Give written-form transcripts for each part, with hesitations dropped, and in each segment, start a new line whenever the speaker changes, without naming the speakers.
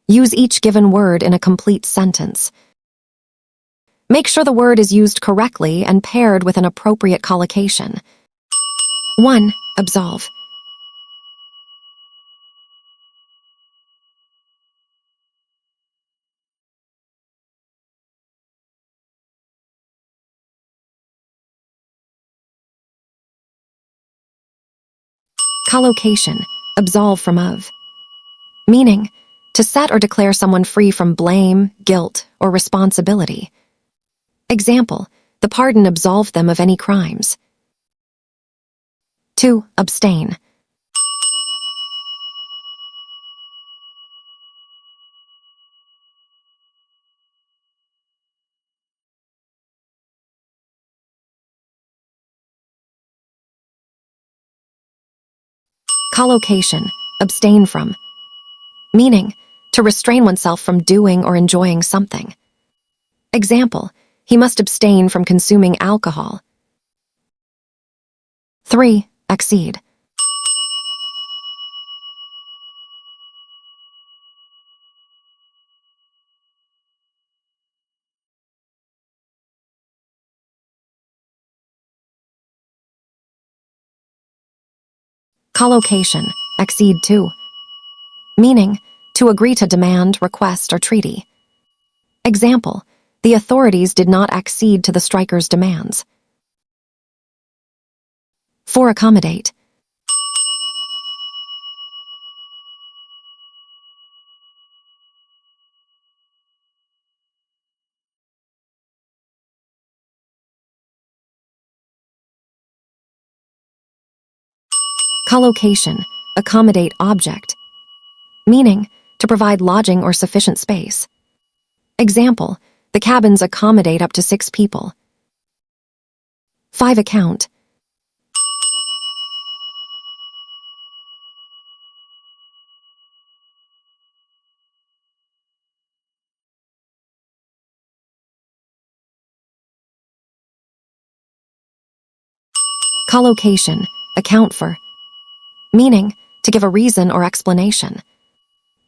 Use each given word in a complete sentence. Make sure the word is used correctly and paired with an appropriate collocation. 1. Absolve. Collocation. Absolve from of. Meaning, to set or declare someone free from blame, guilt, or responsibility. Example, the pardon absolved them of any crimes. 2. Abstain. Collocation. Abstain from. Meaning, to restrain oneself from doing or enjoying something. Example, he must abstain from consuming alcohol. 3. Accede. Collocation. Accede to. Meaning, to agree to demand, request, or treaty. Example, the authorities did not accede to the strikers' demands. 4. Accommodate. Collocation. Accommodate object. Meaning, to provide lodging or sufficient space. Example, the cabins accommodate up to 6 people. 5. Account. Collocation. Account for. Meaning, to give a reason or explanation.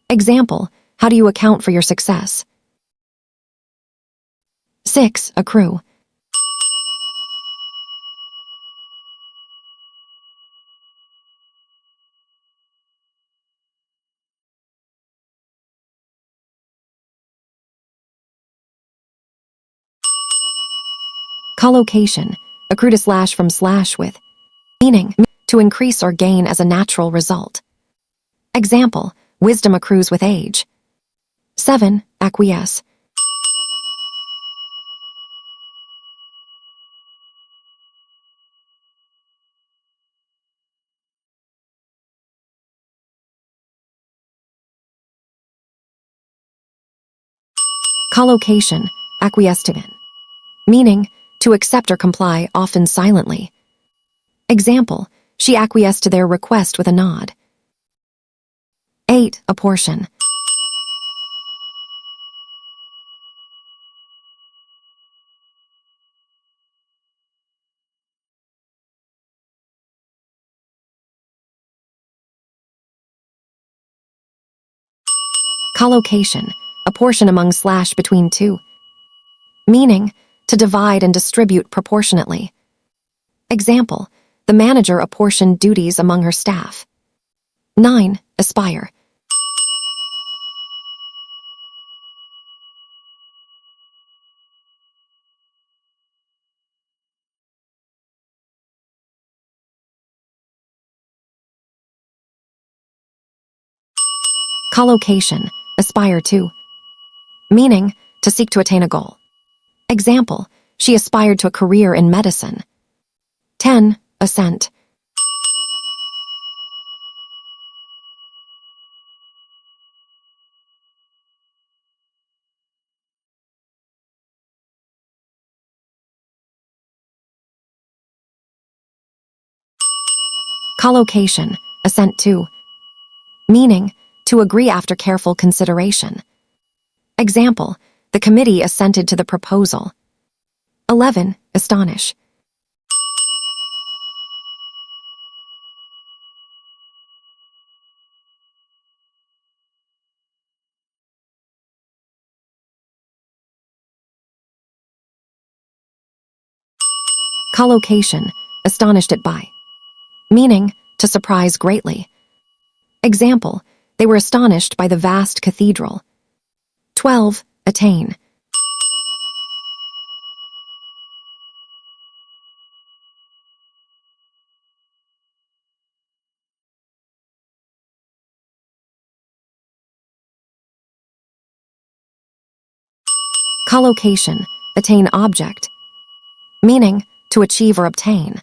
Example, how do you account for your success? 6. Accrue. Collocation. Accrue to slash from slash with. Meaning, to increase or gain as a natural result. Example, wisdom accrues with age. 7. Acquiesce. Collocation. Acquiesce to. Meaning, to accept or comply, often silently. Example, she acquiesced to their request with a nod. 8. Apportion. Collocation. Apportion among slash between 2. Meaning, to divide and distribute proportionately. Example, the manager apportioned duties among her staff. 9. Aspire. Collocation. Aspire to. Meaning, to seek to attain a goal. Example, she aspired to a career in medicine. 10. Assent. Collocation. Assent to. Meaning, to agree after careful consideration. Example, the committee assented to the proposal. 11. Astonish. Collocation, astonished at by. Meaning, to surprise greatly. Example, they were astonished by the vast cathedral. 12. Attain. Collocation, attain object. Meaning, to achieve or obtain.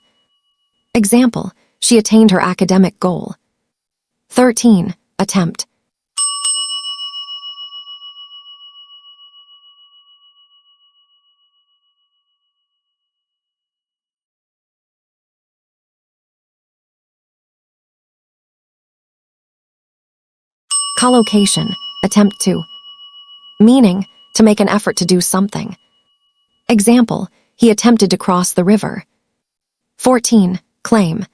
Example, she attained her academic goal. 13. Attempt. Collocation, attempt to. Meaning, to make an effort to do something. Example, he attempted to cross the river. 14. Claim.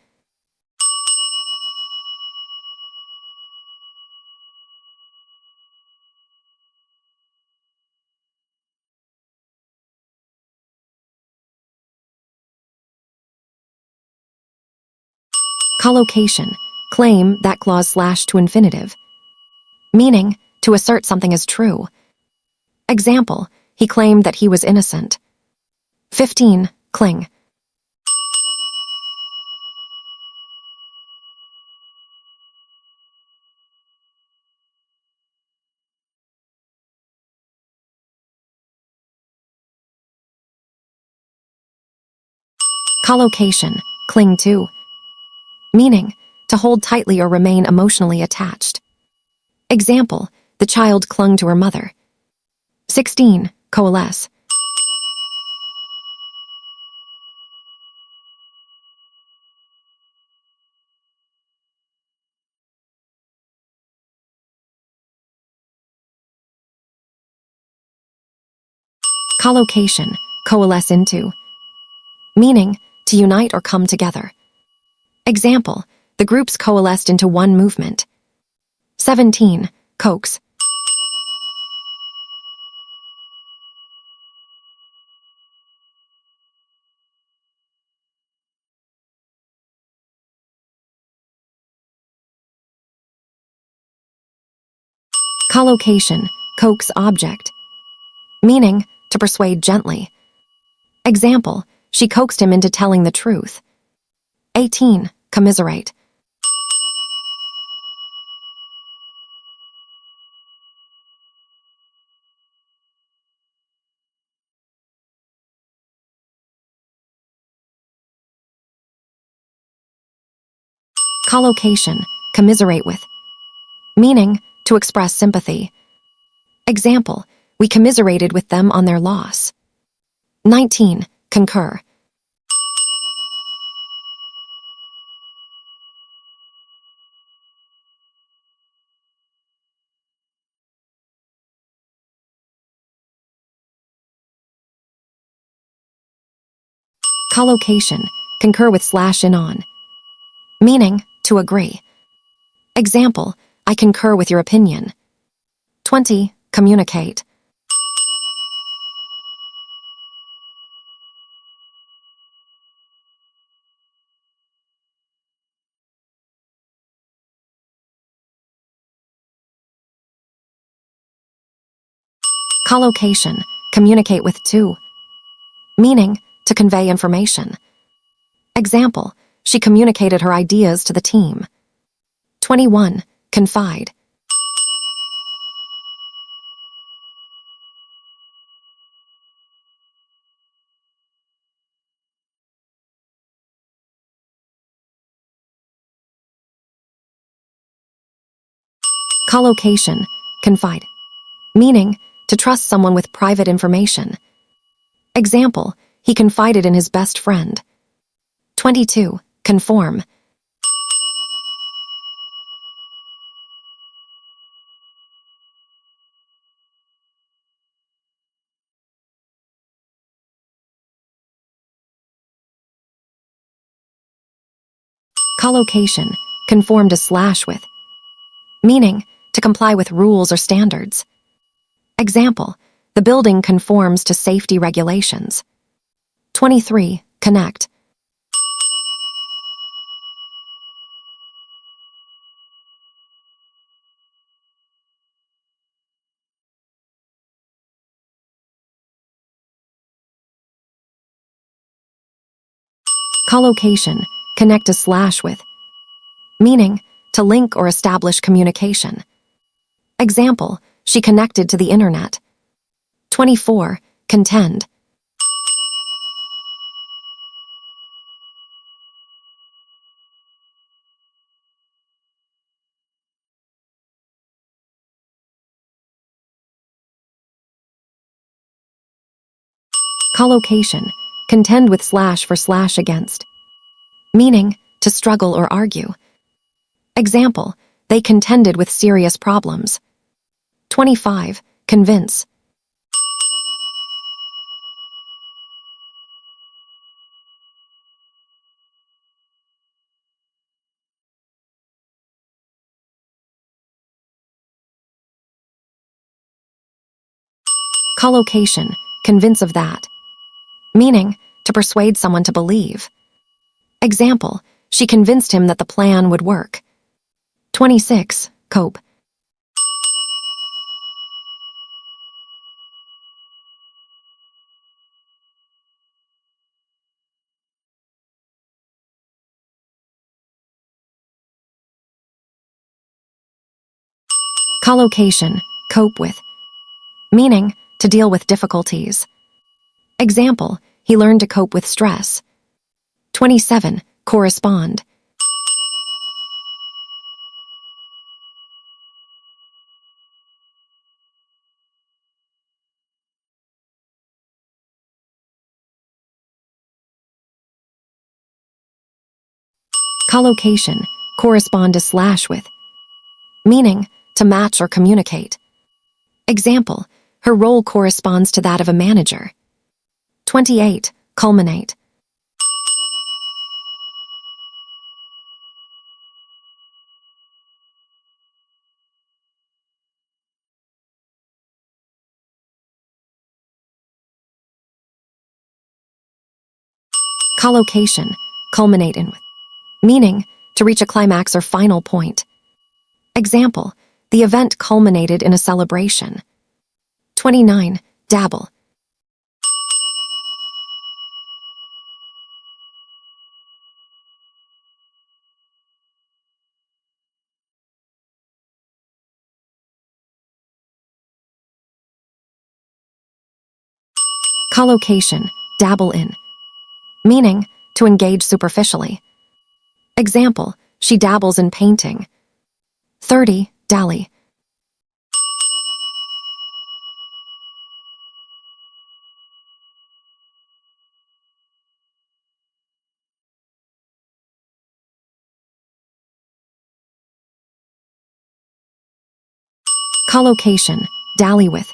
Collocation, claim that clause slash to infinitive. Meaning, to assert something as true. Example, he claimed that he was innocent. 15. Cling. Collocation, cling to. Meaning, to hold tightly or remain emotionally attached. Example, the child clung to her mother. 16. Coalesce. Collocation, coalesce into. Meaning, to unite or come together. Example, the groups coalesced into one movement. 17. Coax. Collocation, coax object. Meaning, to persuade gently. Example, she coaxed him into telling the truth. 18. Commiserate. Collocation, commiserate with. Meaning, to express sympathy. Example, we commiserated with them on their loss. 19. Concur. Collocation, concur with slash in on. Meaning, to agree. Example, I concur with your opinion. 20. Communicate. Collocation, communicate with to. Meaning, to convey information. Example, she communicated her ideas to the team. 21. Confide. Collocation, confide. Meaning, to trust someone with private information. Example, he confided in his best friend. 22. Conform. Collocation, conform to slash with. Meaning, to comply with rules or standards. Example, the building conforms to safety regulations. 23. Connect. Collocation, connect a slash with. Meaning, to link or establish communication. Example, she connected to the internet. 24. Contend. Collocation, contend with slash for slash against. Meaning, to struggle or argue. Example, they contended with serious problems. 25. Convince. Collocation, convince of that. Meaning, to persuade someone to believe. Example, she convinced him that the plan would work. 26. Cope. Collocation, cope with. Meaning, to deal with difficulties. Example, he learned to cope with stress. 27. Correspond. Collocation, correspond to slash with. Meaning, to match or communicate. Example, her role corresponds to that of a manager. 28. Culminate. Collocation, culminate in with. Meaning, to reach a climax or final point. Example, the event culminated in a celebration. 29. Dabble. Collocation, dabble in. Meaning, to engage superficially. Example, she dabbles in painting. 30. Dally. Collocation, dally with.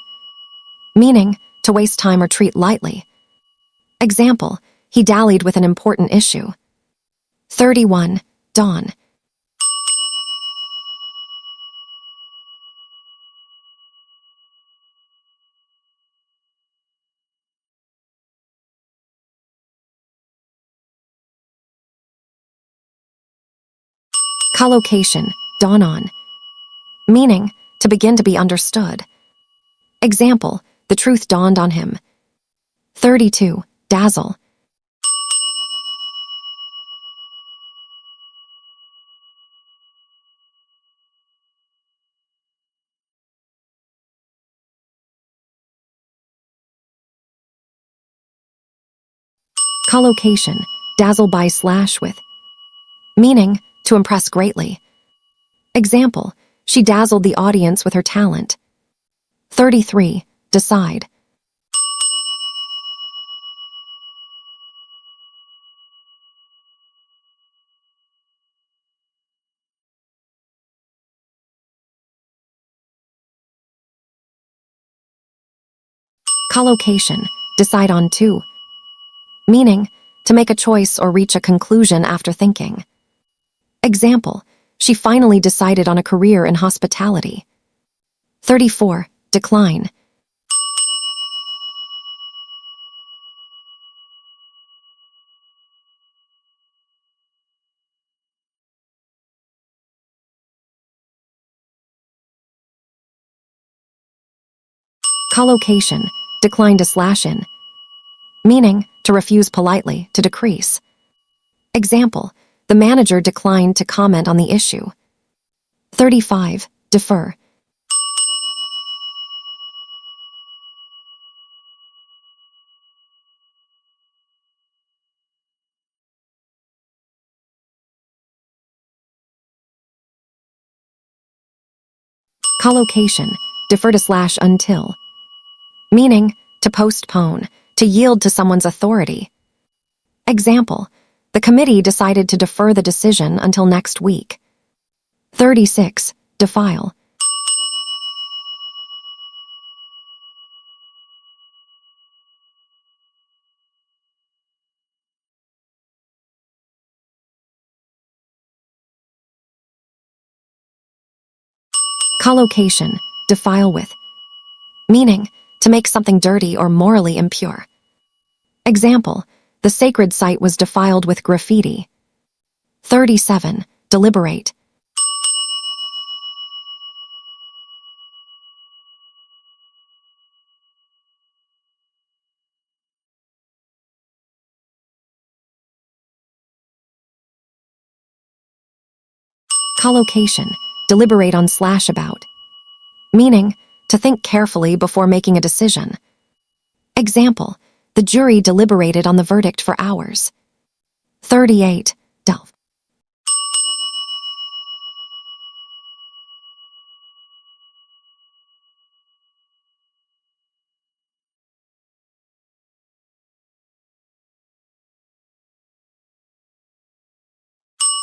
Meaning, to waste time or treat lightly. Example, he dallied with an important issue. 31. Dawn. Collocation, dawn on. Meaning, to begin to be understood. Example, the truth dawned on him. 32. Dazzle. Collocation, dazzle by slash with. Meaning, to impress greatly. Example, she dazzled the audience with her talent. 33. Decide. Collocation, decide on to. Meaning, to make a choice or reach a conclusion after thinking. Example, she finally decided on a career in hospitality. 34. Decline. Collocation, decline to slash in. Meaning, to refuse politely, to decrease. Example, the manager declined to comment on the issue. 35. Defer. Collocation, defer to slash until. Meaning, to postpone, to yield to someone's authority. Example, the committee decided to defer the decision until next week. 36. Defile. Collocation, defile with. Meaning, to make something dirty or morally impure. Example, the sacred site was defiled with graffiti. 37. Deliberate. Collocation, deliberate on slash about. Meaning, to think carefully before making a decision. Example, the jury deliberated on the verdict for hours. 38. Delve.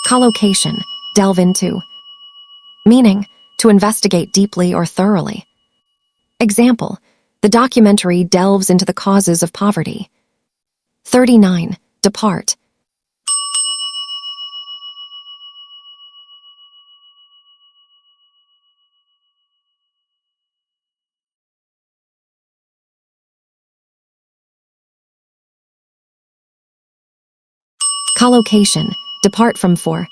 Collocation, delve into. Meaning, to investigate deeply or thoroughly. Example, the documentary delves into the causes of poverty. 39. Depart. Collocation, depart from for.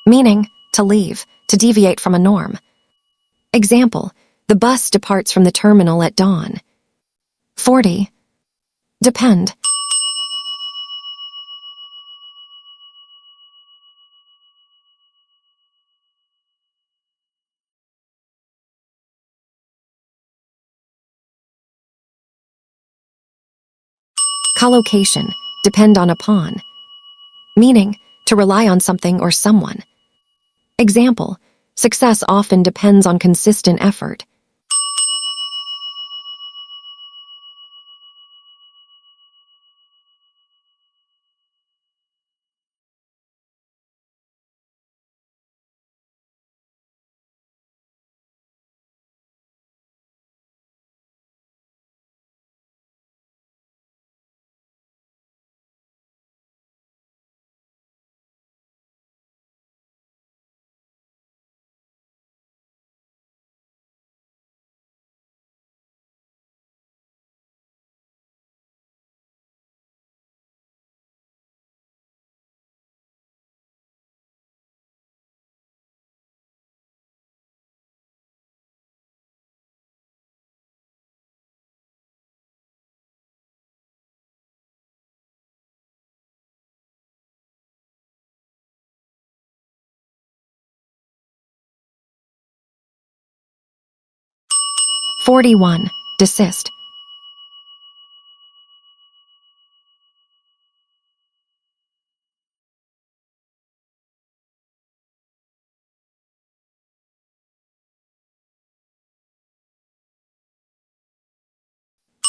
Meaning, to leave, to deviate from a norm. Example, the bus departs from the terminal at dawn. 40. Depend. Collocation, depend on upon. Meaning, to rely on something or someone. Example, success often depends on consistent effort. Forty-one. Desist.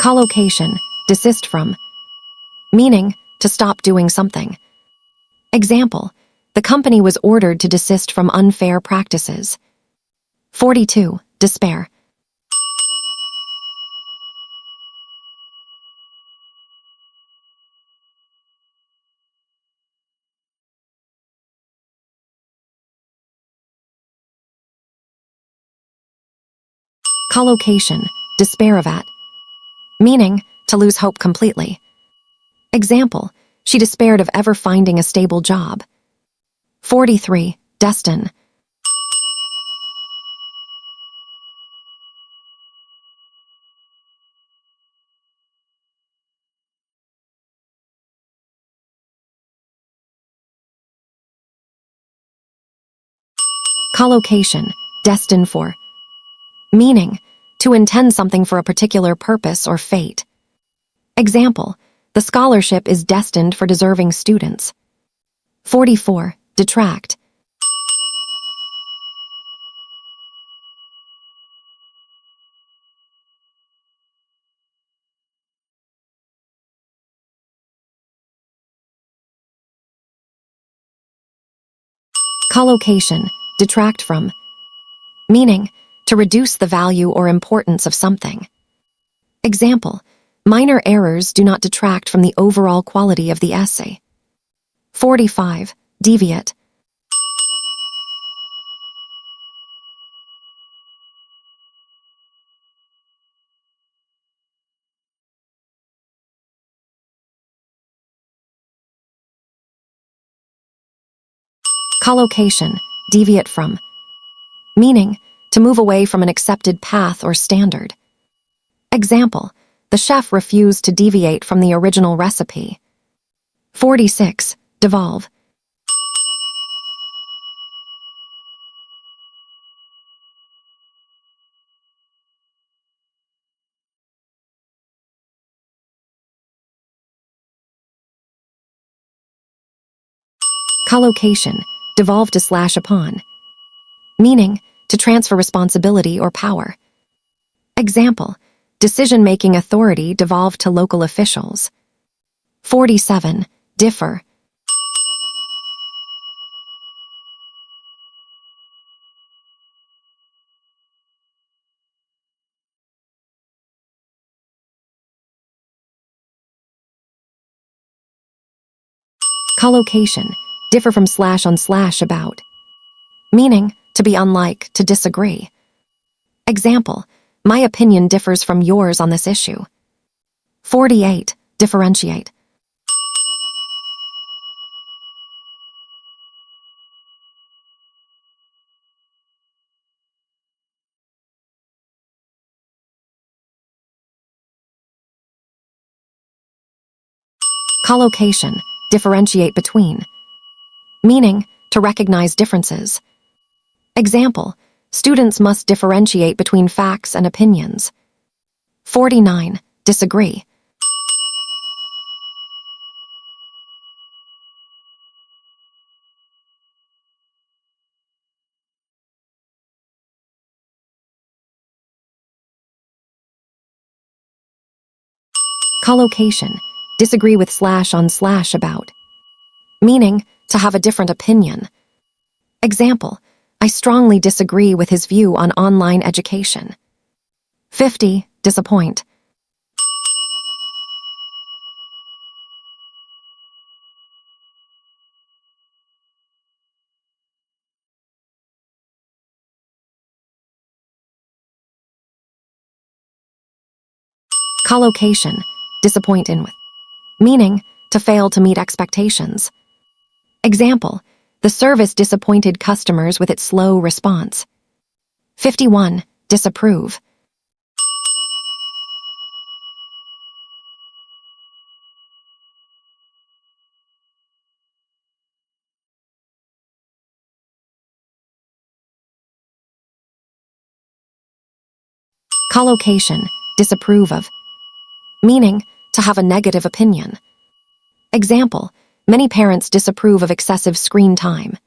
Collocation, desist from. Meaning, to stop doing something. Example, the company was ordered to desist from unfair practices. 42. Despair. Collocation, despair of at. Meaning, to lose hope completely. Example, she despaired of ever finding a stable job. 43. Destine. Collocation, destined for. Meaning, to intend something for a particular purpose or fate. Example, the scholarship is destined for deserving students. 44. Detract. Collocation, detract from. Meaning, to reduce the value or importance of something. Example, minor errors do not detract from the overall quality of the essay. 45. Deviate. Collocation, deviate from. Meaning, to move away from an accepted path or standard. Example, the chef refused to deviate from the original recipe. 46. Devolve. Collocation, devolve to slash upon. Meaning, to transfer responsibility or power. Example, decision-making authority devolved to local officials. 47. Differ. Collocation, differ from slash on slash about. Meaning, to be unlike, to disagree. Example, my opinion differs from yours on this issue. 48. Differentiate. Collocation, differentiate between. Meaning, to recognize differences. Example, students must differentiate between facts and opinions. 49. Disagree. Collocation, disagree with slash on slash about. Meaning, to have a different opinion. Example, I strongly disagree with his view on online education. 50. Disappoint. Collocation, disappoint in with. Meaning, to fail to meet expectations. Example, the service disappointed customers with its slow response. 51. Disapprove. Collocation, disapprove of. Meaning, to have a negative opinion. Example, many parents disapprove of excessive screen time.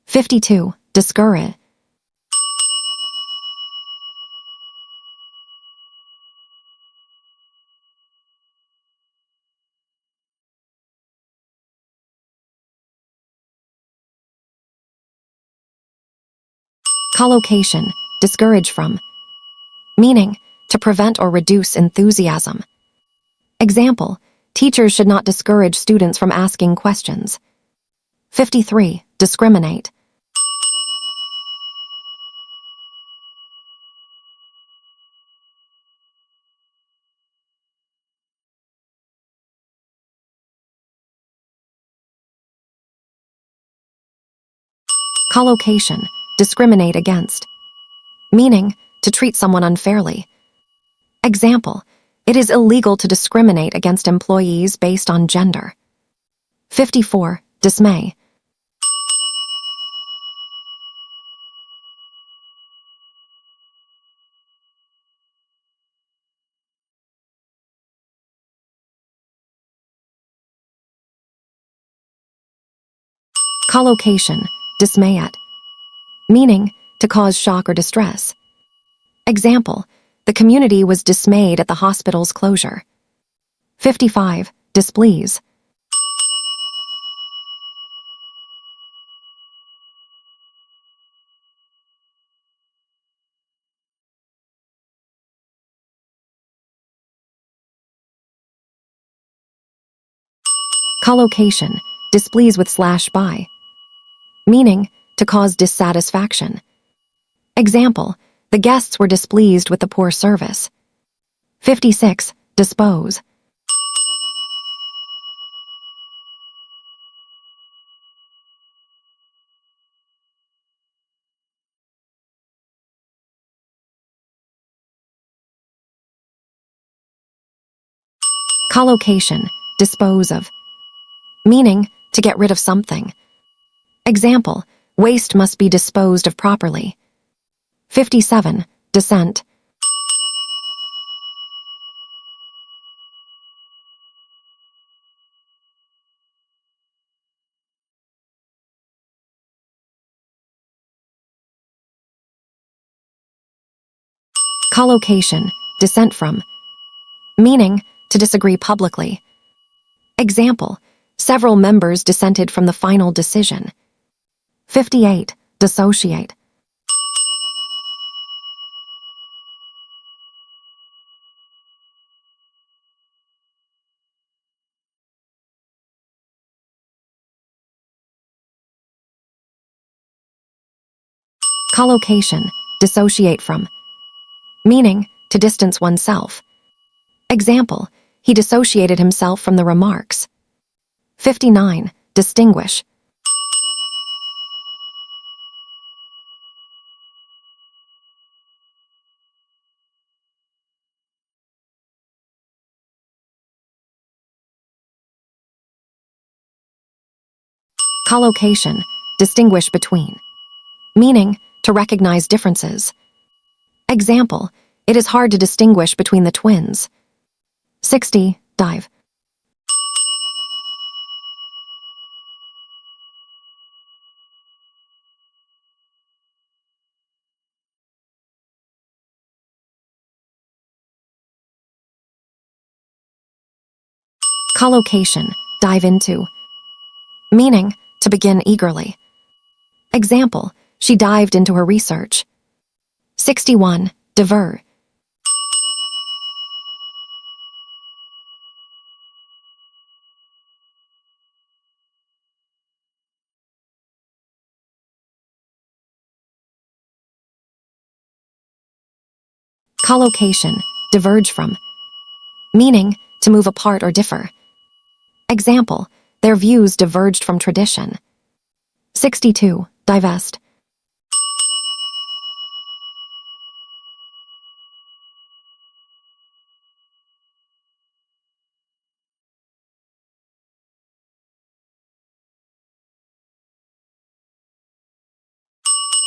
52. Discourage. Collocation, discourage from. Meaning, to prevent or reduce enthusiasm. Example, teachers should not discourage students from asking questions. 53. Discriminate. Collocation, discriminate against. Meaning, to treat someone unfairly. Example, it is illegal to discriminate against employees based on gender. 54. Dismay. Collocation, dismay at. Meaning, to cause shock or distress. Example, the community was dismayed at the hospital's closure. 55. Displease. Collocation, displease with /by. Meaning, to cause dissatisfaction. Example, the guests were displeased with the poor service. 56. Dispose. Collocation, dispose of. Meaning, to get rid of something. Example, waste must be disposed of properly. 57. Dissent. Collocation, dissent from. Meaning, to disagree publicly. Example, several members dissented from the final decision. 58. Dissociate. Collocation, dissociate from. Meaning, to distance oneself. Example, he dissociated himself from the remarks. 59. Distinguish. Collocation, distinguish between. Meaning, to recognize differences. Example, it is hard to distinguish between the twins. 60. Dive. Collocation, dive into. Meaning, to begin eagerly. Example, she dived into her research. 61. Divert. Collocation, diverge from. Meaning, to move apart or differ. Example, their views diverged from tradition. 62. Divest.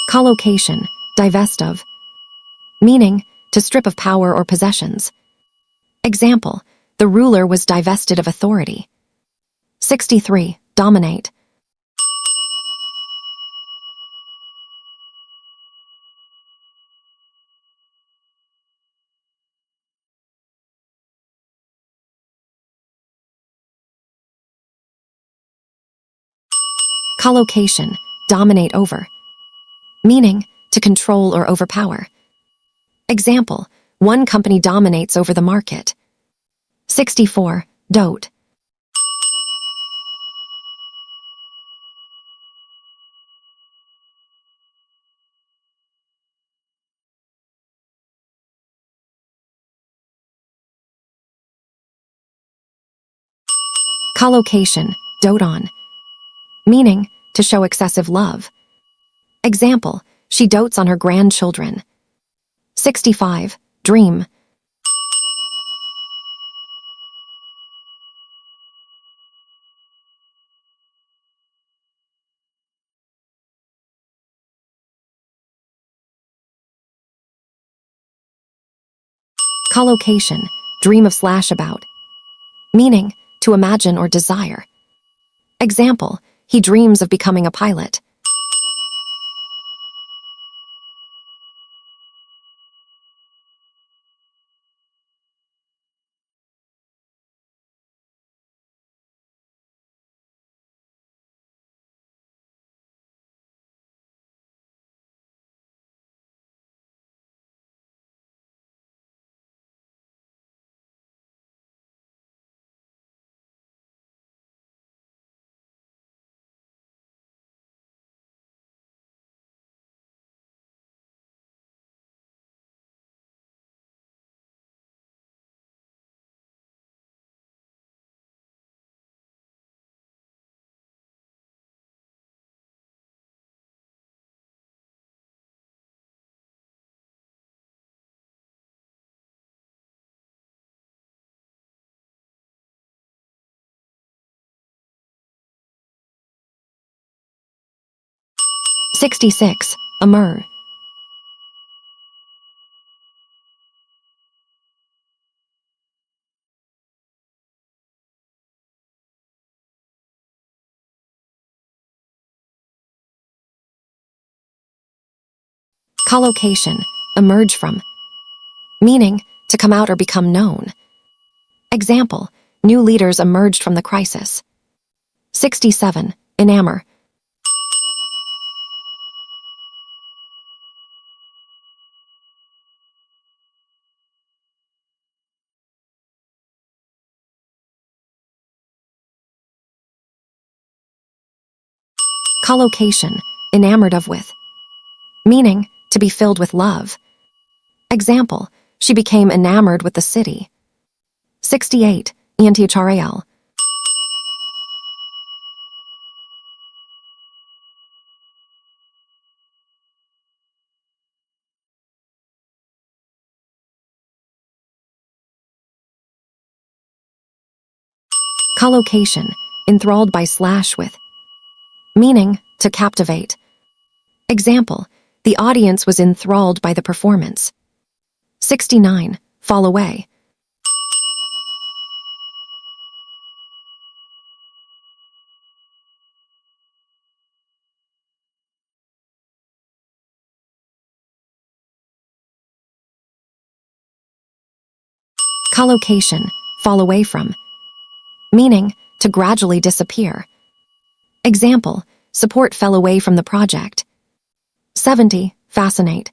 Collocation, divest of. Meaning, to strip of power or possessions. Example, the ruler was divested of authority. 63. Dominate. Collocation, dominate over. Meaning, to control or overpower. Example, one company dominates over the market. 64. Dote. Collocation, dote on. Meaning, to show excessive love. Example, she dotes on her grandchildren. 65. Dream. Collocation, dream of / about. Meaning, to imagine or desire. Example, He dreams of becoming a pilot. "66. Amur. Collocation. Emerge from. Meaning, to come out or become known. Example, new leaders emerged from the crisis. 67. Enamor. Collocation. Enamored of with. Meaning, to be filled with love. Example, she became enamored with the city. 68. Iantiachariel. Collocation. Enthralled by slash with. Meaning, to captivate. Example, the audience was enthralled by the performance. 69. Fall away. Collocation. Fall away from. Meaning, to gradually disappear. Example, support fell away from the project. 70. Fascinate.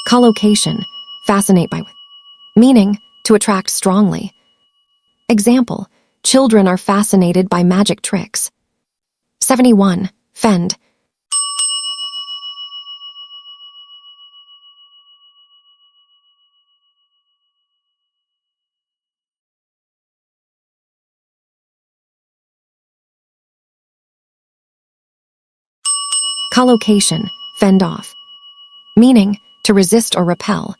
Collocation. Fascinate by. Meaning, to attract strongly. Example, children are fascinated by magic tricks. 71. Fend. Collocation. Fend off. Meaning, to resist or repel.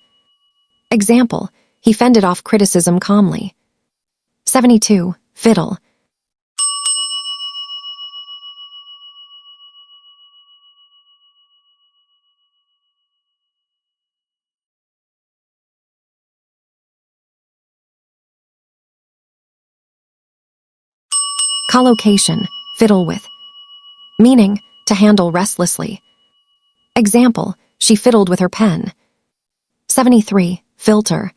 Example, he fended off criticism calmly. 72. Fiddle. Collocation. Fiddle with. Meaning, to handle restlessly. Example, she fiddled with her pen. 73. Filter.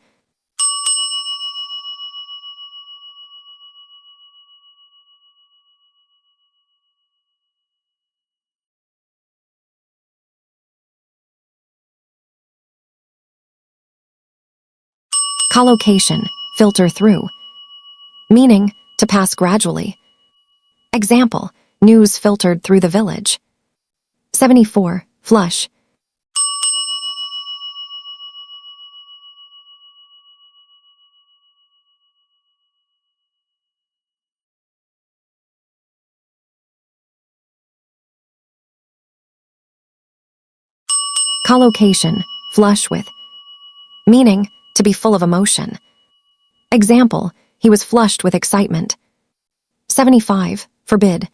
Collocation. Filter through. Meaning, to pass gradually. Example, news filtered through the village. 74. Flush. Collocation. Flush with. Meaning, to be full of emotion. Example, he was flushed with excitement. 75. Forbid.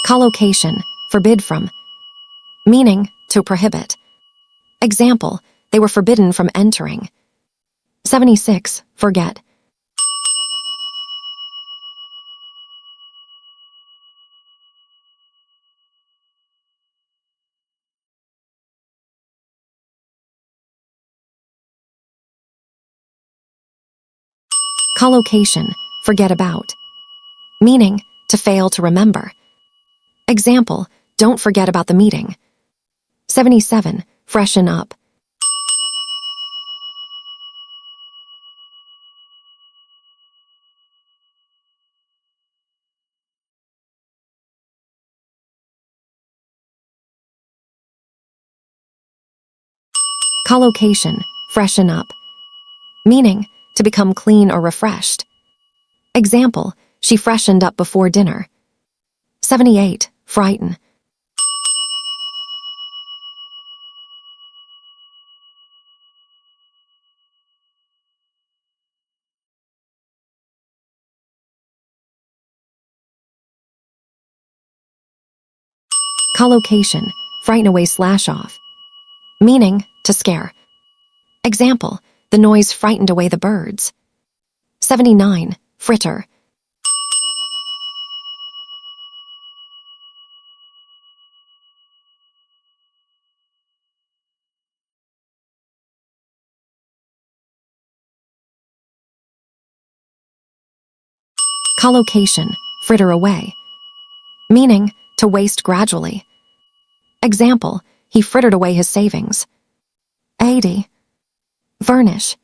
Collocation, forbid from. Meaning, to prohibit. Example, they were forbidden from entering. 76, forget. Collocation, forget about. Meaning, to fail to remember. Example, don't forget about the meeting. 77, freshen up. Collocation, freshen up. Meaning, to become clean or refreshed. Example, she freshened up before dinner. 78, frighten. Collocation, frighten away slash off. Meaning, to scare. Example, the noise frightened away the birds. 79, fritter. Collocation, fritter away. Meaning, to waste gradually. Example, he frittered away his savings. 80, varnish.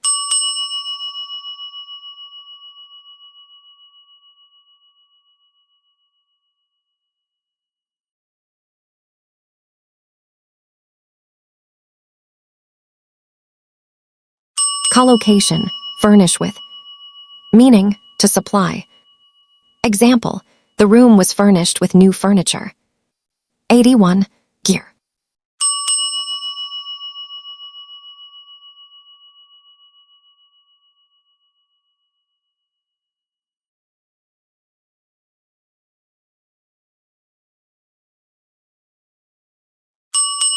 Collocation, furnish with. Meaning, to supply. Example, the room was furnished with new furniture. 81, gear.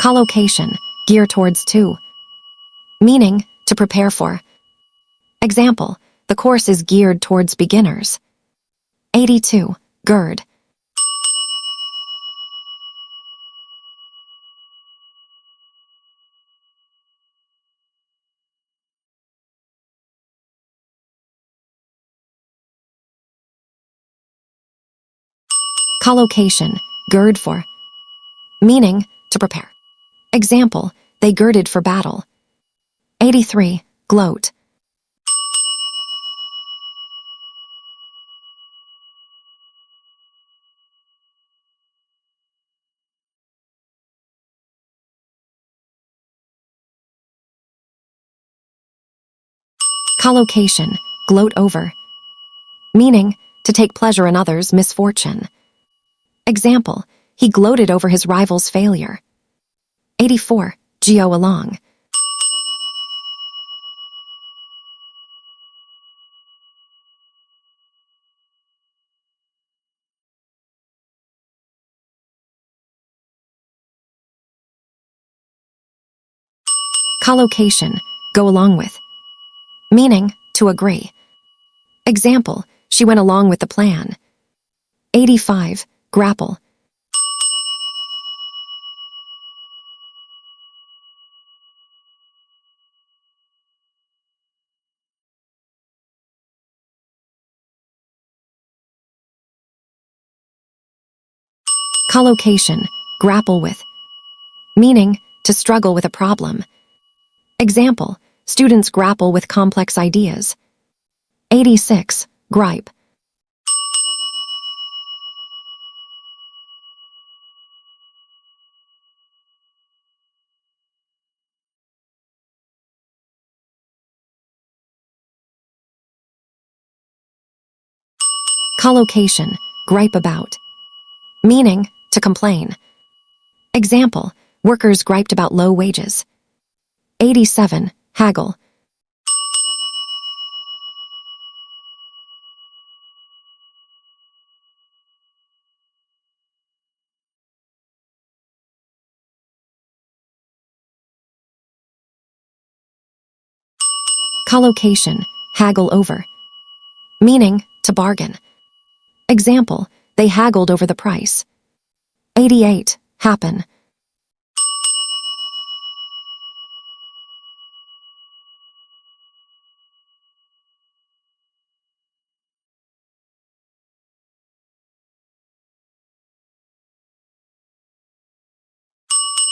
Collocation, gear towards to. Meaning, to prepare for. Example, the course is geared towards beginners. 82, gird. Collocation, gird for. Meaning, to prepare. Example, they girded for battle. 83, gloat. Collocation, gloat over. Meaning, to take pleasure in others' misfortune. Example, he gloated over his rival's failure. 84, geo along. Collocation, go along with. Meaning, to agree. Example, she went along with the plan. 85, grapple. Collocation, grapple with. Meaning, to struggle with a problem. Example, students grapple with complex ideas. 86, gripe. Collocation, gripe about. Meaning, to complain. Example, workers griped about low wages. 87, haggle. Collocation, haggle over. Meaning, to bargain. Example, they haggled over the price. 88, happen.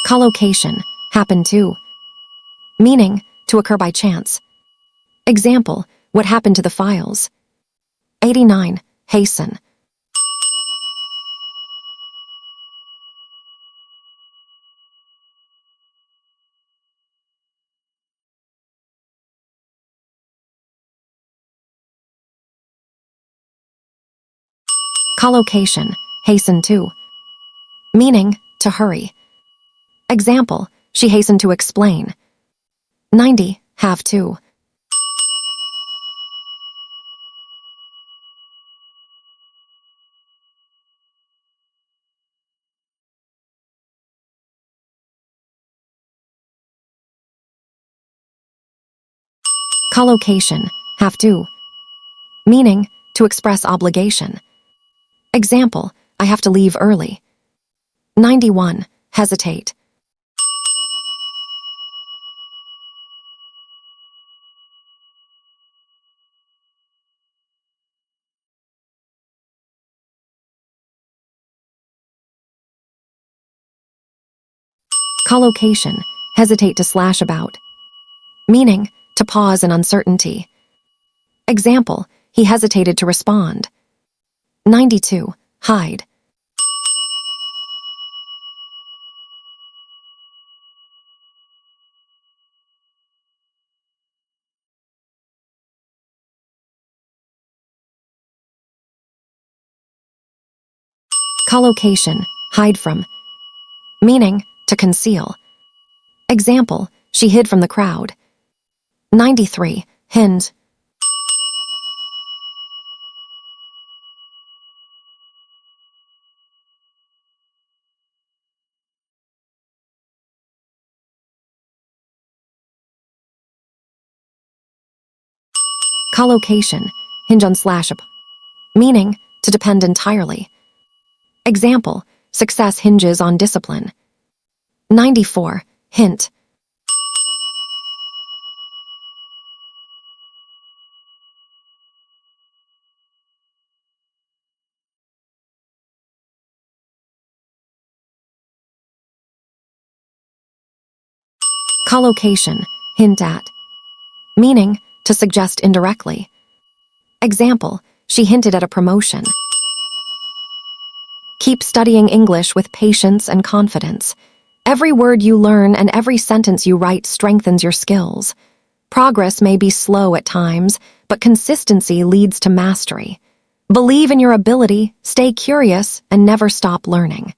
Collocation, happen to. Meaning, to occur by chance. Example, what happened to the files? 89, hasten. Collocation, hasten to. Meaning, to hurry. Example, she hastened to explain. 90, have to. Collocation, have to. Meaning, to express obligation. Example, I have to leave early. 91, hesitate. Collocation, hesitate to slash about. Meaning, to pause in uncertainty. Example, he hesitated to respond. 92, hide. Collocation, hide from. Meaning, to conceal. Example, she hid from the crowd. 93, hint. Collocation, hinge on slash up. Meaning, to depend entirely. Example, success hinges on discipline. 94, hint. Collocation, hint at. Meaning, to suggest indirectly. Example, she hinted at a promotion. Keep studying English with patience and confidence. Every word you learn and every sentence you write strengthens your skills. Progress may be slow at times, but consistency leads to mastery. Believe in your ability, stay curious, and never stop learning.